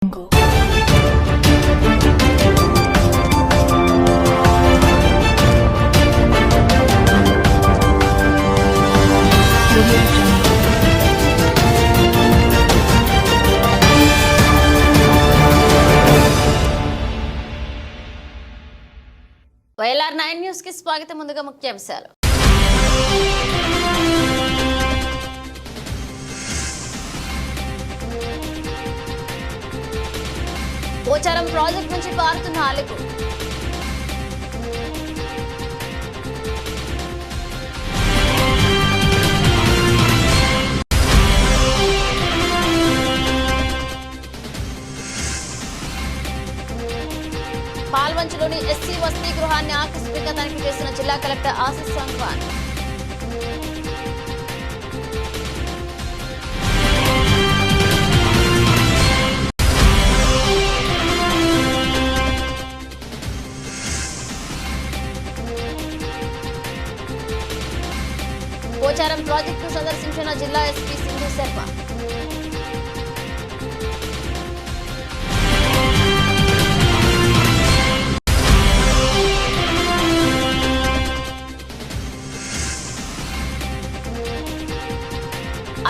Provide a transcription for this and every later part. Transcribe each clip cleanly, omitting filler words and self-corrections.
YLR9 news కి స్వాగతం. ముందుగా ముఖ్యాంశాలు. పోచారం ప్రాజెక్ట్ నుంచి పారుతున్న అలుగు. పాల్వంచలోని ఎస్సీ వసతి గృహాన్ని ఆకస్మికంగా తనిఖీ చేసిన జిల్లా కలెక్టర్ ఆశీష్ సంగ్వాన్. పోచారం ప్రాజెక్టు సందర్శించిన జిల్లా ఎస్పీ సింధు శర్మ.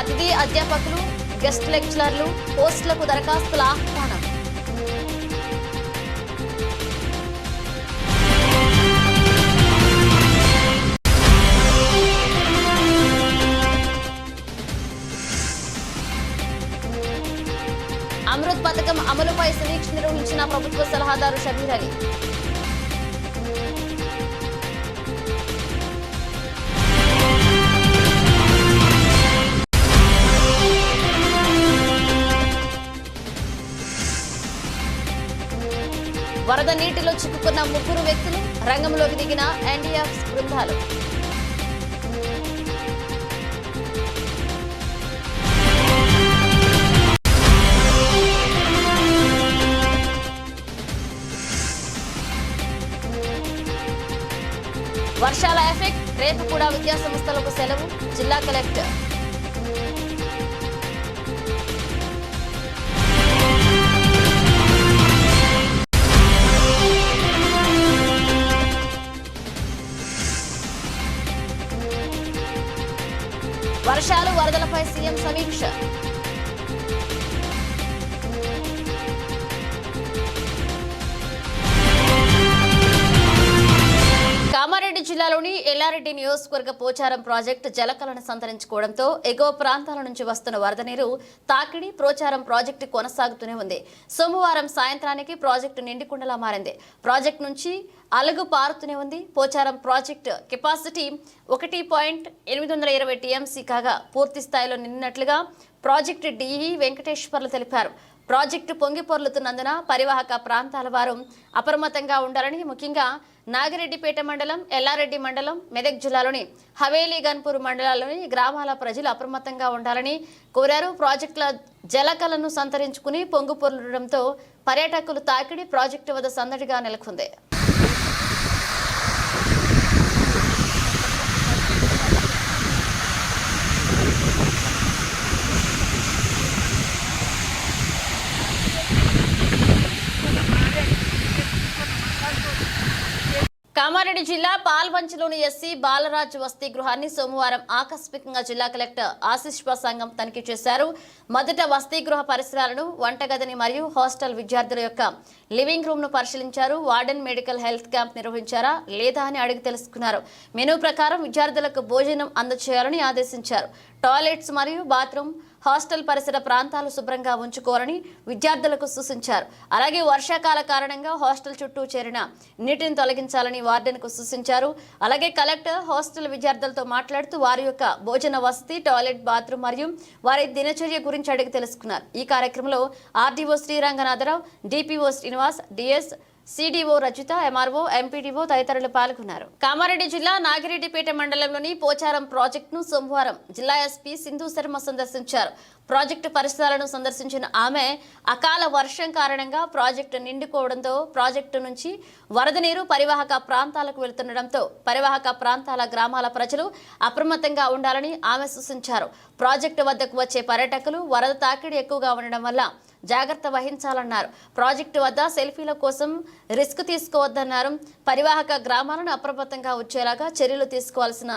అతిథి అధ్యాపకులు, గెస్ట్ లెక్చరర్లు, పోస్టులకు దరఖాస్తుల ఆహ్వానం. అమృత్ పథకం అమలుపై సమీక్ష నిర్వహించిన ప్రభుత్వ సలహాదారు షబీర్ అలీ. వరద నీటిలో చిక్కుకున్న 3 వ్యక్తులు, రంగంలోకి దిగిన ఎన్డీఆర్ఎఫ్ బృందాలు. వర్షాల ఎఫెక్ట్, రేపు కూడా విద్యాసంస్థలకు సెలవు, జిల్లా కలెక్టర్. వర్షాలు, వరదలపై సీఎం సమీక్ష. కామారెడ్డి జిల్లాలోని ఎల్లారెడ్డి నియోజకవర్గ పోచారం ప్రాజెక్టు జలకలను సంతరించుకోవడంతో ఎగువ ప్రాంతాల నుంచి వస్తున్న వరద నీరు తాకిడి పోచారం ప్రాజెక్టు కొనసాగుతూనే ఉంది. సోమవారం సాయంత్రానికి ప్రాజెక్టు నిండుకుండలా మారింది. ప్రాజెక్టు నుంచి అలుగు పారుతూనే ఉంది. పోచారం ప్రాజెక్టు కెపాసిటీ 1.820 టీఎంసీ కాగా పూర్తి స్థాయిలో నిన్నట్లుగా ప్రాజెక్టు డిఈ వెంకటేశ్వర్లు తెలిపారు. ప్రాజెక్టు పొంగి పొర్లుతున్నందున పరివాహక ప్రాంతాల వారు అప్రమత్తంగా ఉండాలని, ముఖ్యంగా నాగిరెడ్డిపేట మండలం, ఎల్లారెడ్డి మండలం, మెదక్ జిల్లాలోని హవేలీ గన్పూర్ మండలాల్లోని గ్రామాల ప్రజలు అప్రమత్తంగా ఉండాలని కోరారు. ప్రాజెక్టుల జలకలను సంతరించుకుని పొంగు పొర్లడంతో పర్యాటకులు తాకిడి ప్రాజెక్టు వద్ద సందడిగా నెలకొంది. కామారెడ్డి జిల్లా పాల్వంచలోని ఎస్సీ బాలరాజ్ వసతి గృహాన్ని సోమవారం ఆకస్మికంగా జిల్లా కలెక్టర్ ఆశీష్ సంఘం తనిఖీ చేశారు. మొదట వసతి గృహ పరిసరాలను, వంటగదిని మరియు హాస్టల్ విద్యార్థుల యొక్క లివింగ్ రూమ్ ను పరిశీలించారు. వార్డెన్ మెడికల్ హెల్త్ క్యాంప్ నిర్వహించారా లేదా అని అడిగి తెలుసుకున్నారు. మెనూ ప్రకారం విద్యార్థులకు భోజనం అందజేయాలని ఆదేశించారు. టాయిలెట్స్ మరియు బాత్రూమ్, హాస్టల్ పరిసర ప్రాంతాలు శుభ్రంగా ఉంచుకోవాలని విద్యార్థులకు సూచించారు. అలాగే వర్షాకాల కారణంగా హాస్టల్ చుట్టూ చేరిన నీటిని తొలగించాలని వార్డెన్కు సూచించారు. అలాగే కలెక్టర్ హాస్టల్ విద్యార్థులతో మాట్లాడుతూ వారి యొక్క భోజన వసతి, టాయిలెట్, బాత్రూమ్ మరియు వారి దినచర్య గురించి అడిగి తెలుసుకున్నారు. ఈ కార్యక్రమంలో RDO Sriranganatharao, DPO Srinivas, DS, CDO Rajitha, MRO, MPDO తదితరులు పాల్గొన్నారు. కామారెడ్డి జిల్లా నాగిరెడ్డిపేట మండలంలోని పోచారం ప్రాజెక్టును సోమవారం జిల్లా ఎస్పీ సింధు శర్మ సందర్శించారు. ప్రాజెక్టు పరిసరాలను సందర్శించిన ఆమె అకాల వర్షం కారణంగా ప్రాజెక్టు నిండుకోవడంతో ప్రాజెక్టు నుంచి వరద నీరు పరివాహక ప్రాంతాలకు వెళ్తుండటంతో పరివాహక ప్రాంతాల గ్రామాల ప్రజలు అప్రమత్తంగా ఉండాలని ఆమె సూచించారు. ప్రాజెక్టు వద్దకు వచ్చే పర్యాటకులు వరద తాకిడి ఎక్కువగా ఉండడం వల్ల జాగ్రత్త వహించాలన్నారు. ప్రాజెక్టు వద్ద సెల్ఫీల కోసం రిస్క్ తీసుకోవద్దన్నారు. పరివాహక గ్రామాలను అప్రమత్తంగా ఉంచేలాగా చర్యలు తీసుకోవాల్సిన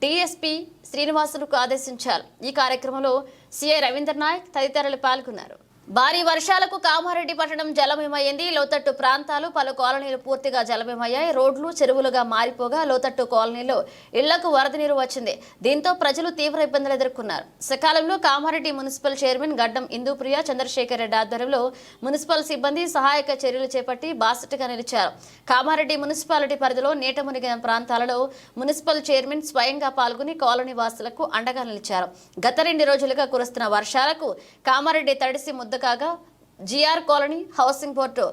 డీఎస్పీ శ్రీనివాసులకు ఆదేశించారు. ఈ కార్యక్రమంలో సిఐ రవీంద్ర నాయక్ తదితరులు పాల్గొన్నారు. భారీ వర్షాలకు కామారెడ్డి పట్టణం జలమయమైంది. లోతట్టు ప్రాంతాలు పలు కాలనీలు పూర్తిగా జలమయమయ్యాయి. రోడ్లు చెరువులుగా మారిపోగా లోతట్టు కాలనీలో ఇళ్లకు వరద నీరు వచ్చింది. దీంతో ప్రజలు తీవ్ర ఇబ్బందులు ఎదుర్కొన్నారు. సకాలంలో కామారెడ్డి మున్సిపల్ చైర్మన్ గడ్డం ఇందుప్రియ చంద్రశేఖర్ రెడ్డి ఆధ్వర్యంలో మున్సిపల్ సిబ్బంది సహాయక చర్యలు చేపట్టి బాసటగా నిలిచారు. కామారెడ్డి మున్సిపాలిటీ పరిధిలో నీట మునిగిన ప్రాంతాలలో మున్సిపల్ చైర్మన్ స్వయంగా పాల్గొని కాలనీ వాసులకు అండగా నిలిచారు. గత 2 రోజులుగా కురుస్తున్న వర్షాలకు కామారెడ్డి తడిసి ముద్ద కాగా GR colony, housing board,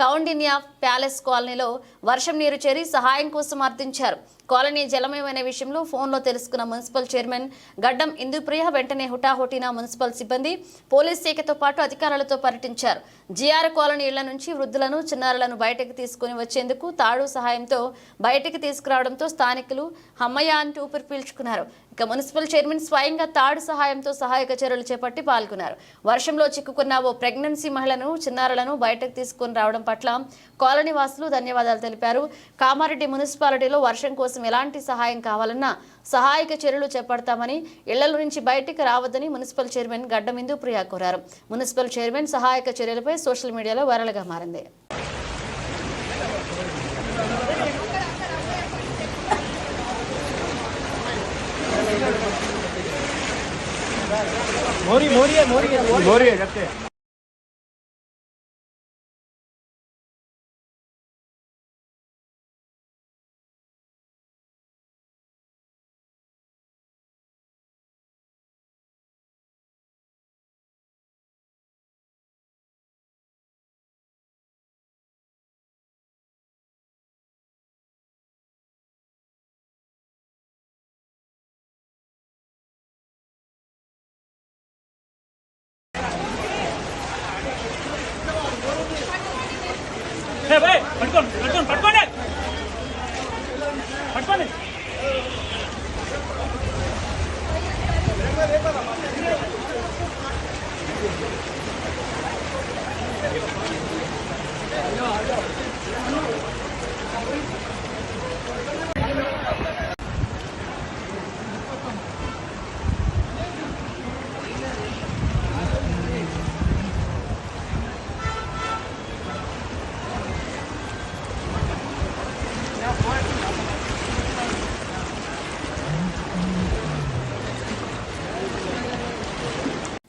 Kaundinya palace కాలనీలో వర్షం నీరు చేరి సహాయం కోసం అర్థించారు. కాలనీ జలమయమైన విషయంలో ఫోన్లో తెలుసుకున్న మున్సిపల్ చైర్మన్ గడ్డం ఇందుప్రియ వెంటనే హుటాహుటిన మున్సిపల్ సిబ్బంది, పోలీస్ శాఖతో పాటు అధికారులతో పర్యటించారు. జిఆర్ కాలనీ ఇళ్ల నుంచి వృద్ధులను, చిన్నారులను బయటకు తీసుకుని వచ్చేందుకు తాడు సహాయంతో బయటకు తీసుకురావడంతో స్థానికులు హమ్మయ్య అంటూ ఊపిరి పీల్చుకున్నారు. ఇక మున్సిపల్ చైర్మన్ స్వయంగా తాడు సహాయంతో సహాయక చర్యలు చేపట్టి పాల్గొన్నారు. వర్షంలో చిక్కుకున్న ఓ ప్రెగ్నెన్సీ మహిళను, చిన్నారులను బయటకు తీసుకుని రావడం పట్ల కాలనీ వాసులు ధన్యవాదాలు తెలిపారు. కామారెడ్డి మున్సిపాలిటీలో వర్షం కోసం ఎలాంటి సహాయం కావాలన్నా సహాయక చర్యలు చేపడతామని, ఇళ్ల నుంచి బయటికి రావద్దని మున్సిపల్ చైర్మన్ గడ్డం ఇందుప్రియ కోరారు. మున్సిపల్ చైర్మన్ సహాయక చర్యలపై సోషల్ మీడియాలో వైరల్గా మారింది. मोरी है పట్టుకోండి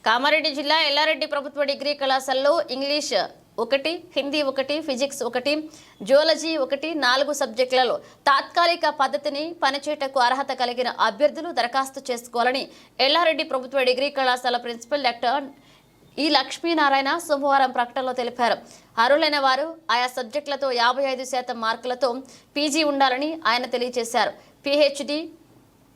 కామారెడ్డి జిల్లా ఎల్లారెడ్డి ప్రభుత్వ డిగ్రీ కళాశాలలో ఇంగ్లీష్ 1, హిందీ 1, ఫిజిక్స్ 1, జువాలజీ 1, 4 సబ్జెక్టులలో తాత్కాలిక పద్ధతిని పనిచేయటకు అర్హత కలిగిన అభ్యర్థులు దరఖాస్తు చేసుకోవాలని ఎల్లారెడ్డి ప్రభుత్వ డిగ్రీ కళాశాల ప్రిన్సిపల్ డాక్టర్ ఈ లక్ష్మీనారాయణ సోమవారం ప్రకటనలో తెలిపారు. అర్హులైన వారు ఆయా సబ్జెక్టులతో 55% మార్కులతో పీజీ ఉండాలని ఆయన తెలియజేశారు. పిహెచ్డి,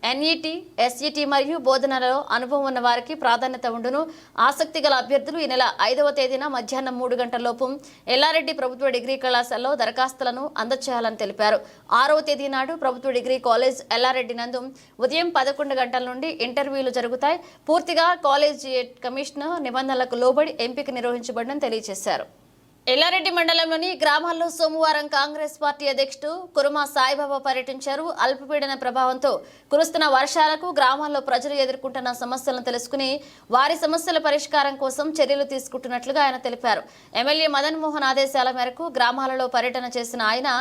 ఎన్ఈటి, ఎస్ఈటి మరియు బోధనలలో అనుభవం ఉన్న వారికి ప్రాధాన్యత ఉండును. ఆసక్తి గల అభ్యర్థులు ఈ నెల 5వ తేదీన మధ్యాహ్నం 3 గంటలలోపు ఎల్లారెడ్డి ప్రభుత్వ డిగ్రీ కళాశాలలో దరఖాస్తులను అందజేయాలని తెలిపారు. 6వ తేదీ నాడు ప్రభుత్వ డిగ్రీ కాలేజ్ ఎల్లారెడ్డి నందు ఉదయం 11 గంటల నుండి ఇంటర్వ్యూలు జరుగుతాయి. పూర్తిగా కాలేజ్ కమిషనర్ నిబంధనలకు లోబడి ఎంపిక నిర్వహించబడిందని తెలియజేశారు. ఎల్లారెడ్డి మండలంలోని గ్రామాల్లో సోమవారం కాంగ్రెస్ పార్టీ అధ్యక్షుడు కురుమా సాయిబాబా పర్యటించారు. అల్పపీడన ప్రభావంతో కురుస్తున్న వర్షాలకు గ్రామాల్లో ప్రజలు ఎదుర్కొంటున్న సమస్యలను తెలుసుకుని వారి సమస్యల పరిష్కారం కోసం చర్యలు తీసుకుంటున్నట్లుగా ఆయన తెలిపారు. ఎమ్మెల్యే మదన్ మోహన్ ఆదేశాల మేరకు గ్రామాలలో పర్యటన చేసిన ఆయన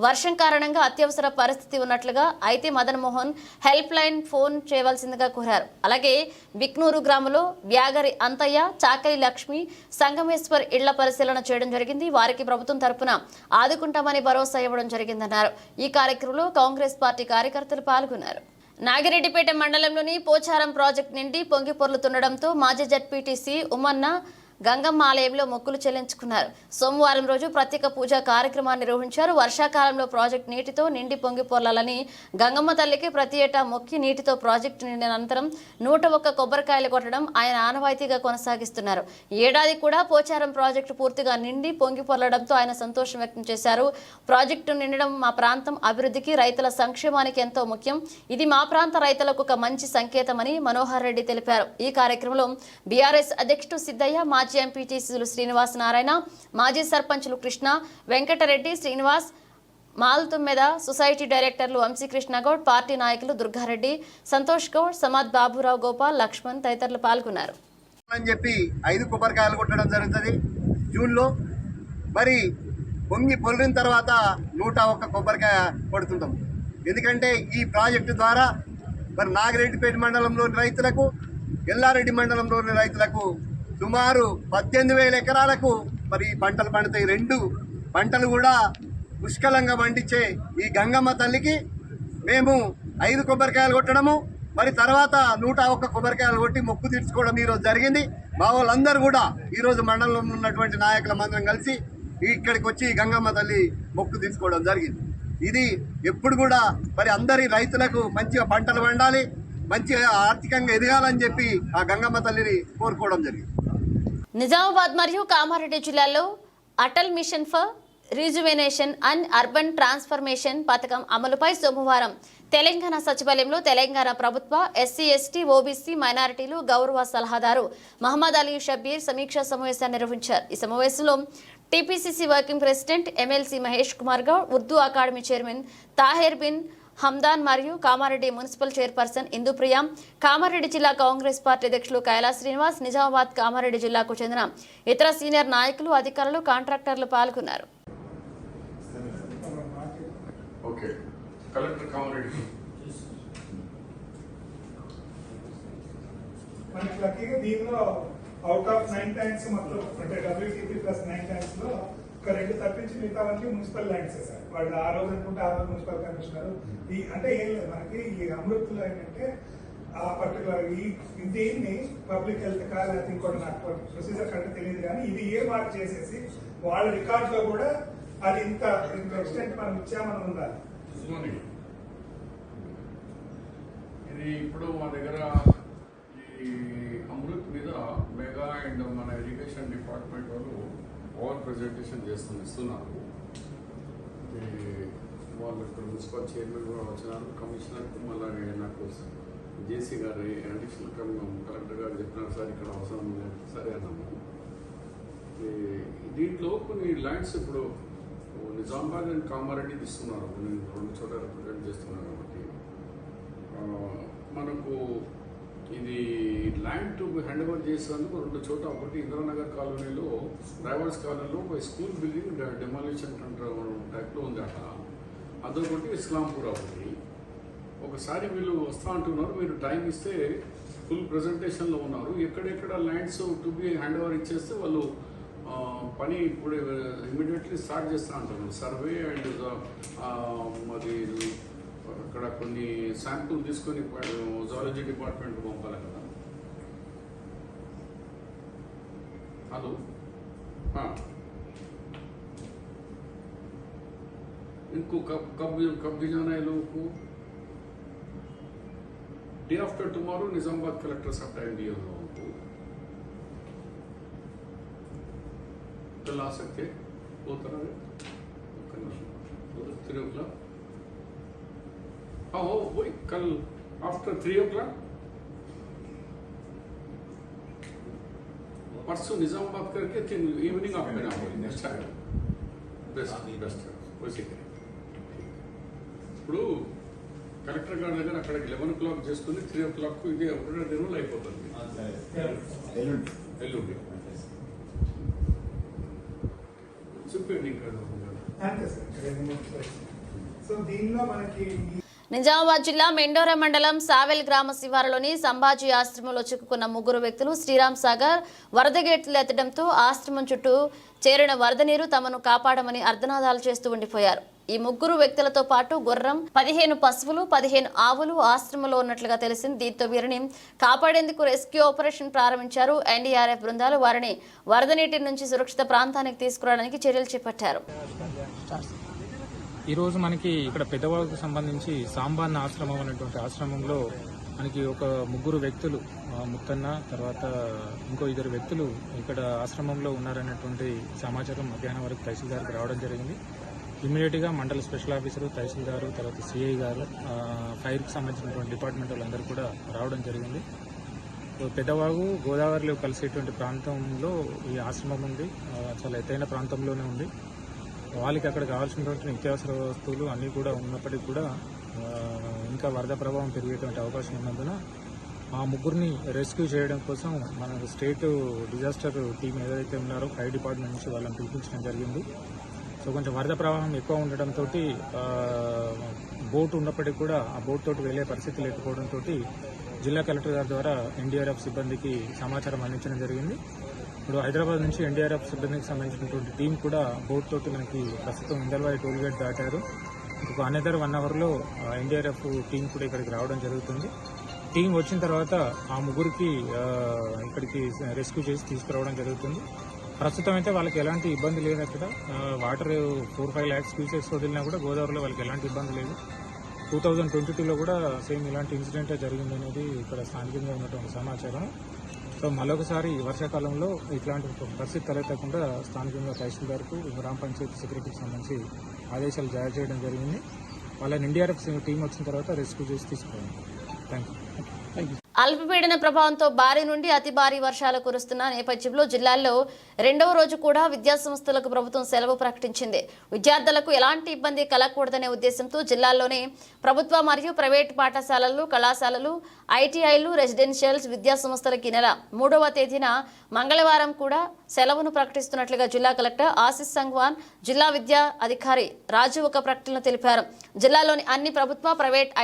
వర్షం కారణంగా అత్యవసర పరిస్థితి ఉన్నట్లుగా, అయితే Madan Mohan help line phone చేయవలసిందిగా కోరారు. అలాగే బిక్నూరు గ్రామంలో బ్యాగరి అంతయ్య, చాకలి లక్ష్మి, సంగమేశ్వర్ ఇళ్ల పరిశీలన చేయడం జరిగింది. వారికి ప్రభుత్వం తరపున ఆదుకుంటామని భరోసా ఇవ్వడం జరిగిందన్నారు. ఈ కార్యక్రమంలో కాంగ్రెస్ పార్టీ కార్యకర్తలు పాల్గొన్నారు. నాగిరెడ్డిపేట మండలంలోని పోచారం ప్రాజెక్టు నుండి పొంగి పొర్లుతుండటంతో మాజీ జడ్పీటీసీ ఉమ్మన్న గంగమ్మ ఆలయంలో మొక్కులు చెల్లించుకున్నారు. సోమవారం రోజు ప్రత్యేక పూజా కార్యక్రమాన్ని నిర్వహించారు. వర్షాకాలంలో ప్రాజెక్టు నీటితో నిండి పొంగి పొర్లాలని గంగమ్మ తల్లికి ప్రతి ఏటా మొక్కి నీటితో ప్రాజెక్టు నిండిన అనంతరం 101 కొబ్బరికాయలు కొట్టడం ఆయన ఆనవాయితీగా కొనసాగిస్తున్నారు. ఏడాది కూడా పోచారం ప్రాజెక్టు పూర్తిగా నిండి పొంగి పొర్లడంతో ఆయన సంతోషం వ్యక్తం చేశారు. ప్రాజెక్టు నిండడం మా ప్రాంతం అభివృద్ధికి, రైతుల సంక్షేమానికి ఎంతో ముఖ్యం. ఇది మా ప్రాంత రైతులకు ఒక మంచి సంకేతమని మనోహర్ రెడ్డి తెలిపారు. ఈ కార్యక్రమంలో బీఆర్ఎస్ అధ్యక్షుడు సిద్ధయ్య, మాజీ మాజీ ఎంపీటీసీలు శ్రీనివాస్ నారాయణ, మాజీ సర్పంచులు కృష్ణ, వెంకటరెడ్డి, శ్రీనివాస్, మాల్తుమ్మెద, సొసైటీ డైరెక్టర్లు వంశీకృష్ణ గౌడ్, పార్టీ నాయకులు దుర్గారెడ్డి, సంతోష్ గౌడ్, సమాద్ బాబురావు, గోపాల్, లక్ష్మణ్ తదితరులు పాల్గొన్నారు. అని చెప్పి 5 కొబ్బరికాయలు కొట్టడం జరుగుతుంది జూన్లో. మరి పొంగి పొలిన తర్వాత 101 కొబ్బరికాయ కొడుతుంటాం. ఎందుకంటే ఈ ప్రాజెక్టు ద్వారా మరి నాగిరెడ్డిపేట మండలంలోని రైతులకు, ఎల్లారెడ్డి మండలంలోని రైతులకు సుమారు 18,000 ఎకరాలకు మరి పంటలు పండుతాయి. 2 పంటలు కూడా పుష్కలంగా పండించే ఈ గంగమ్మ తల్లికి మేము 5 కొబ్బరికాయలు కొట్టడము, మరి తర్వాత 101 కొబ్బరికాయలు కొట్టి మొక్కు తీర్చుకోవడం ఈరోజు జరిగింది. మా వాళ్ళందరూ కూడా ఈరోజు మండలంలో ఉన్నటువంటి నాయకుల మందరం కలిసి ఇక్కడికి వచ్చి గంగమ్మ తల్లి మొక్కు తీర్చుకోవడం జరిగింది. ఇది ఎప్పుడు కూడా మరి అందరి రైతులకు మంచిగా పంటలు పండాలి, మంచిగా ఆర్థికంగా ఎదగాలని చెప్పి ఆ గంగమ్మ తల్లిని కోరుకోవడం జరిగింది. నిజామాబాద్ మరియు కామారెడ్డి జిల్లాల్లో Atal mission for rejuvenation and urban transformation పథకం అమలుపై సోమవారం తెలంగాణ సచివాలయంలో తెలంగాణ ప్రభుత్వ ఎస్సీ, ఎస్టీ, ఓబీసీ, మైనారిటీలు గౌరవ సలహాదారు మహమ్మద్ అలీ షబీర్ సమీక్షా సమావేశాన్ని నిర్వహించారు. ఈ సమావేశంలో TPCC working president MLC Mahesh Kumar Goud, Urdu academy chairman Tahir Bin Hamdan మరియు కామారెడ్డి మున్సిపల్ చైర్పర్సన్ ఇందుప్రియ, కామారెడ్డి జిల్లా కాంగ్రెస్ పార్టీ అధ్యక్షులు కైలాస్ శ్రీనివాస్, నిజామాబాద్, కామారెడ్డి జిల్లాకు చెందిన ఇతర సీనియర్ నాయకులు, అధికారులు, కాంట్రాక్టర్లు పాల్గొన్నారు. మనకి లక్కీగా దీనిలో అవుట్ ఆఫ్ 9 టైమ్స్ మొత్తం అంటే WTP ప్లస్ 9 టైమ్స్ లో ఒక 2 తప్పించి మిగతావన్నీ మున్సిపల్ ల్యాండ్స్ సార్. వాళ్ళు ఆ రోజు అనుకుంటే ఆ రోజు మున్సిపల్ కమిషనర్ ఈ అంటే ఏం లేదు మనకి ఈ అమృత్లో ఏంటంటే ఆ పర్టికులర్ దీన్ని పబ్లిక్ హెల్త్ కా లేకపోతే ఇంకోటి నాకు ప్రొసీజర్ కంటే తెలియదు, కానీ ఇది ఏ మార్క్ చేసేసి వాళ్ళ రికార్డ్ లో కూడా అది ఇంత ఎక్స్టెంట్ మనం ఇచ్చామని ఉండాలి. ఇది ఇప్పుడు మా దగ్గర ఈ అమృత్ మీద మెగా అండ్ మన ఎడ్యుకేషన్ డిపార్ట్మెంట్ వాళ్ళు ఓవర్ ప్రెజెంటేషన్ ఇస్తున్నారు. వాళ్ళు ఇక్కడ మున్సిపల్ చైర్మన్ కూడా వచ్చినారు, కమిషనర్కు మళ్ళీ నాకు జేసీ గారు అడిషనల్ కలెక్టర్ గారు చెప్పినారు, సార్ ఇక్కడ అవసరం లేదు, సరే అన్నాము. దీంట్లో కొన్ని ల్యాండ్స్ ఇప్పుడు నిజామాబాద్ అండ్ కామారెడ్డి ఇస్తున్నారు, నేను 2 చోట్ల రిప్రజెంట్ చేస్తున్నాను కాబట్టి మనకు ఇది ల్యాండ్ హ్యాండ్ ఓవర్ చేసేందుకు 2 చోట్ల, ఒకటి ఇంద్రానగర్ కాలనీలో డ్రైవర్స్ కాలనీలో ఒక స్కూల్ బిల్డింగ్ డెమాలిషన్ టైప్లో ఉంది అక్కడ, అదొకటి ఇస్లాంపూర్ ఒకటి. ఒకసారి వీళ్ళు వస్తా అంటున్నారు, మీరు టైం ఇస్తే ఫుల్ ప్రజెంటేషన్లో ఉన్నారు, ఎక్కడెక్కడ lands to be hand over ఇచ్చేస్తే వాళ్ళు పని ఇప్పుడు ఇమీడియట్లీ స్టార్ట్ చేస్తూ అంటున్నారు. సర్వే అండ్ మరి అక్కడ కొన్ని శాంపుల్ తీసుకొని జువాలజీ డిపార్ట్మెంట్కి పంపాలి కదా. హలో, इनको कब भिजाना है लोगों को? Day after tomorrow Nizamabad collector साहब टाइम दिया लोगों को, कल आ सकते वो तरह 3 o'clock. हाँ हो वही कल आफ्टर 3 o'clock परसों निजामाबाद करके इवनिंग आप में बेस्ट बेस्ट वैसे करें. ఇప్పుడు కలెక్టర్ గారి దగ్గర అక్కడికి 11 o'clock చేసుకుని 3 o'clock ఇది 1.5 రోజులు అయిపోతుంది. ఎల్లుండి చెప్పండి ఇంకా. సో దీనిలో మనకి నిజామాబాద్ జిల్లా మెండోరా మండలం సావెల్ గ్రామ శివారులోని సంభాజీ ఆశ్రమంలో చిక్కుకున్న 3 వ్యక్తులు శ్రీరామ్ సాగర్ వరద గేట్లు ఎత్తడంతో ఆశ్రమం చుట్టూ చేరిన వరద నీరు తమను కాపాడమని అర్ధనాదాలు చేస్తూ ఉండిపోయారు. ఈ 3 వ్యక్తులతో పాటు గుర్రం, 15 పశువులు, 15 ఆవులు ఆశ్రమంలో ఉన్నట్లుగా తెలిసింది. దీంతో వీరిని కాపాడేందుకు రెస్క్యూ ఆపరేషన్ ప్రారంభించారు. ఎన్డీఆర్ఎఫ్ బృందాలు వారిని వరద నీటి నుంచి సురక్షిత ప్రాంతానికి తీసుకురావడానికి చర్యలు చేపట్టారు. ఈరోజు మనకి ఇక్కడ పెద్దవాళ్ళకు సంబంధించి సాంబాన్న ఆశ్రమం అనేటువంటి ఆశ్రమంలో మనకి ఒక 3 వ్యక్తులు, ముత్తన్న తర్వాత ఇంకో 2 వ్యక్తులు ఇక్కడ ఆశ్రమంలో ఉన్నారనేటువంటి సమాచారం మధ్యాహ్నం వరకు తహసీల్దార్కి రావడం జరిగింది. ఇమ్మీడియట్గా మండల స్పెషల్ ఆఫీసరు, తహసీల్దారు, తర్వాత సిఐ గారు, ఫైర్కి సంబంధించినటువంటి డిపార్ట్మెంట్ వాళ్ళందరూ కూడా రావడం జరిగింది. పెద్దవాగు గోదావరిలో కలిసేటువంటి ప్రాంతంలో ఈ ఆశ్రమం ఉంది. చాలా ఎత్తైన ప్రాంతంలోనే ఉంది. వాళ్ళకి అక్కడ కావాల్సినటువంటి నిత్యావసర వస్తువులు అన్నీ కూడా ఉన్నప్పటికీ కూడా ఇంకా వరద ప్రభావం పెరిగేటువంటి అవకాశం ఉన్నందున ఆ ముగ్గురిని రెస్క్యూ చేయడం కోసం మన స్టేట్ డిజాస్టర్ టీం ఏదైతే ఉన్నారో ఫైర్ డిపార్ట్మెంట్ నుంచి వాళ్ళని పిలిపించడం జరిగింది. సో కొంచెం వరద ప్రవాహం ఎక్కువ ఉండడంతో బోట్ ఉన్నప్పటికీ కూడా ఆ బోట్ తోటి వెళ్లే పరిస్థితి లేకపోవడంతో జిల్లా కలెక్టర్ గారి ద్వారా ఎన్డీఆర్ఎఫ్ సిబ్బందికి సమాచారం అందించడం జరిగింది. ఇప్పుడు హైదరాబాద్ నుంచి ఎన్డీఆర్ఎఫ్ సిబ్బందికి సంబంధించినటువంటి టీం కూడా బోట్ తోటి మనకి ప్రస్తుతం ఇందల్వాయి టోల్గేట్ దాటారు. ఒక అనదర్ 1 అవర్లో ఎన్డీఆర్ఎఫ్ టీం కూడా ఇక్కడికి రావడం జరుగుతుంది. టీం వచ్చిన తర్వాత ఆ ముగ్గురికి ఇక్కడికి రెస్క్యూ చేసి తీసుకురావడం జరుగుతుంది. ప్రస్తుతం అయితే వాళ్ళకి ఎలాంటి ఇబ్బంది లేదు. అక్కడ వాటర్ 4-5 lakhs క్యూసెక్స్ వదిలినా కూడా గోదావరిలో వాళ్ళకి ఎలాంటి ఇబ్బంది లేదు. 2022లో కూడా సేమ్ ఇలాంటి ఇన్సిడెంటే జరిగిందనేది ఇక్కడ స్థానికంగా ఉన్నటువంటి సమాచారం. సో మరొకసారి వర్షాకాలంలో ఇట్లాంటి పరిస్థితి తలెత్తకుండా స్థానికంగా తహసీల్దార్కు గ్రామ పంచాయతీ సెక్రటరీకి సంబంధించి ఆదేశాలు జారీ చేయడం జరిగింది. వాళ్ళని ఎన్డీఆర్ఎఫ్ టీం వచ్చిన తర్వాత రెస్క్యూ చేసి తీసుకురావాలి. Thank you. అల్పపీడన ప్రభావంతో భారీ నుండి అతి భారీ వర్షాలు కురుస్తున్న నేపథ్యంలో జిల్లాల్లో 2వ రోజు కూడా విద్యాసంస్థలకు ప్రభుత్వం సెలవు ప్రకటించింది. విద్యార్థులకు ఎలాంటి ఇబ్బంది కలగకూడదనే ఉద్దేశంతో జిల్లాలోని ప్రభుత్వ మరియు ప్రైవేటు పాఠశాలలు, కళాశాలలు, ఐటీఐలు, రెసిడెన్షియల్ విద్యాసంస్థలకి నెల 3వ తేదీన మంగళవారం కూడా సెలవును ప్రకటిస్తున్నట్లుగా జిల్లా కలెక్టర్ ఆశిష్ సంగ్వాన్, జిల్లా విద్యా అధికారి రాజు ఒక ప్రకటనలో తెలిపారు. జిల్లాలోని అన్ని ప్రభుత్వ, ప్రైవేట్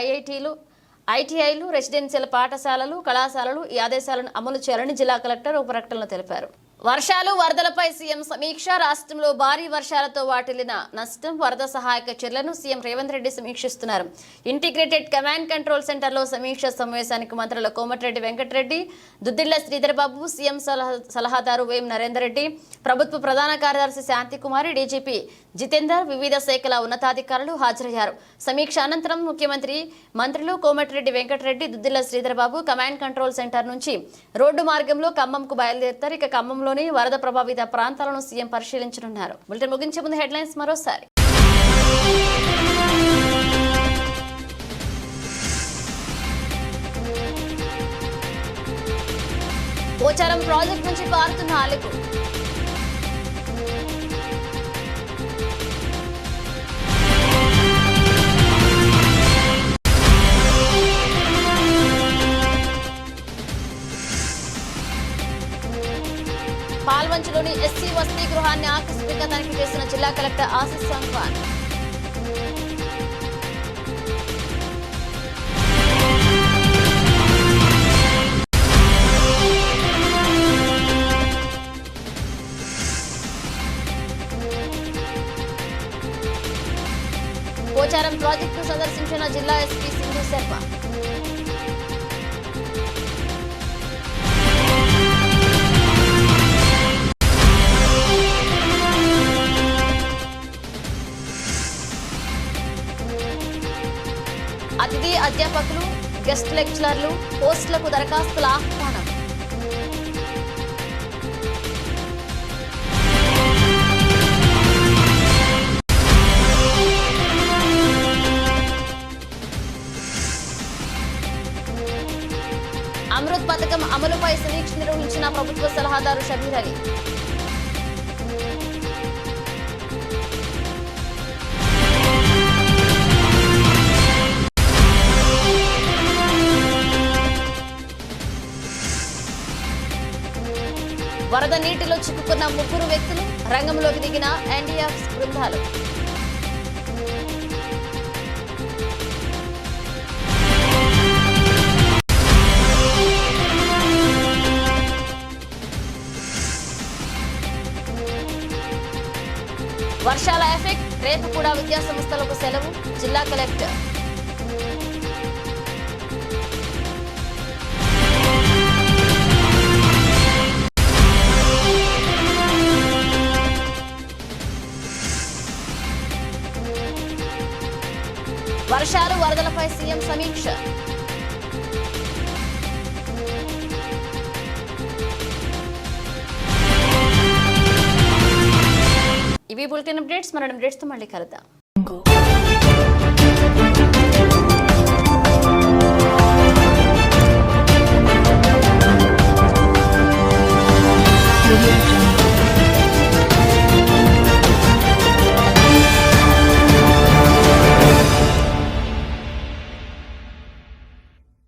ఐటీఐలు, రెసిడెన్షియల్ పాఠశాలలు, కళాశాలలు ఈ ఆదేశాలను అమలు చేయాలని జిల్లా కలెక్టర్ ఒక ప్రకటనలో తెలిపారు. వర్షాలు, వరదలపై సీఎం సమీక్ష. రాష్ట్రంలో భారీ వర్షాలతో వాటిల్లిన నష్టం, వరద సహాయక చర్యలను సీఎం రేవంత్ రెడ్డి సమీక్షిస్తున్నారు. ఇంటిగ్రేటెడ్ కమాండ్ కంట్రోల్ సెంటర్లో సమీక్ష సమావేశానికి మంత్రులు కోమటిరెడ్డి వెంకటరెడ్డి, దుద్దిళ్ల శ్రీధర్ బాబు, సీఎం సలహాదారు వేం నరేందర్ రెడ్డి, ప్రభుత్వ ప్రధాన కార్యదర్శి శాంతికుమారి, డీజీపీ జితేందర్, వివిధ శాఖల ఉన్నతాధికారులు హాజరయ్యారు. సమీక్ష అనంతరం ముఖ్యమంత్రి, మంత్రులు కోమటిరెడ్డి వెంకటరెడ్డి, దుద్దిళ్ల శ్రీధర్ బాబు కమాండ్ కంట్రోల్ సెంటర్ నుంచి రోడ్డు మార్గంలో ఖమ్మంకు బయలుదేరుతారు. ఇక ఖమ్మంలోని వరద ప్రభావిత ప్రాంతాలను సీఎం పరిశీలించనున్నారు. బులెటిన్ ముగించే ముందు హెడ్లైన్స్ మరోసారి. పోచారం ప్రాజెక్ట్ నుంచి పారుతున్న అలుగు. పాల్వంచలోని ఎస్సీ వసతి గృహాన్ని ఆకస్మిక తనిఖీ చేసిన జిల్లా కలెక్టర్ ఆశిష్ సంగ్వాన్. పోచారం ప్రాజెక్టు సందర్శించిన జిల్లా ఎస్పీ సింధు శర్మ. అతిథి అధ్యాపకులు, గెస్ట్ లెక్చరర్లు పోస్టులకు దరఖాస్తుల ఆహ్వానం. అమృత్ పథకం అమలుపై సమీక్ష నిర్వహించిన ప్రభుత్వ సలహాదారు షబీర్ అలీ. వరద నీటిలో చిక్కుకున్న 3 వ్యక్తులు, రంగంలోకి దిగిన ఎన్డీఆర్ఎఫ్ బృందాలు. వర్షాల ఎఫెక్ట్, రేపు కూడా విద్యాసంస్థలకు సెలవు, జిల్లా కలెక్టర్. వర్షాలు, వరదలపై సీఎం సమీక్ష. ఇవి బులెటిన్ అప్డేట్స్. మరో అప్డేట్స్ తో మళ్ళీ కలుద్దాం. audio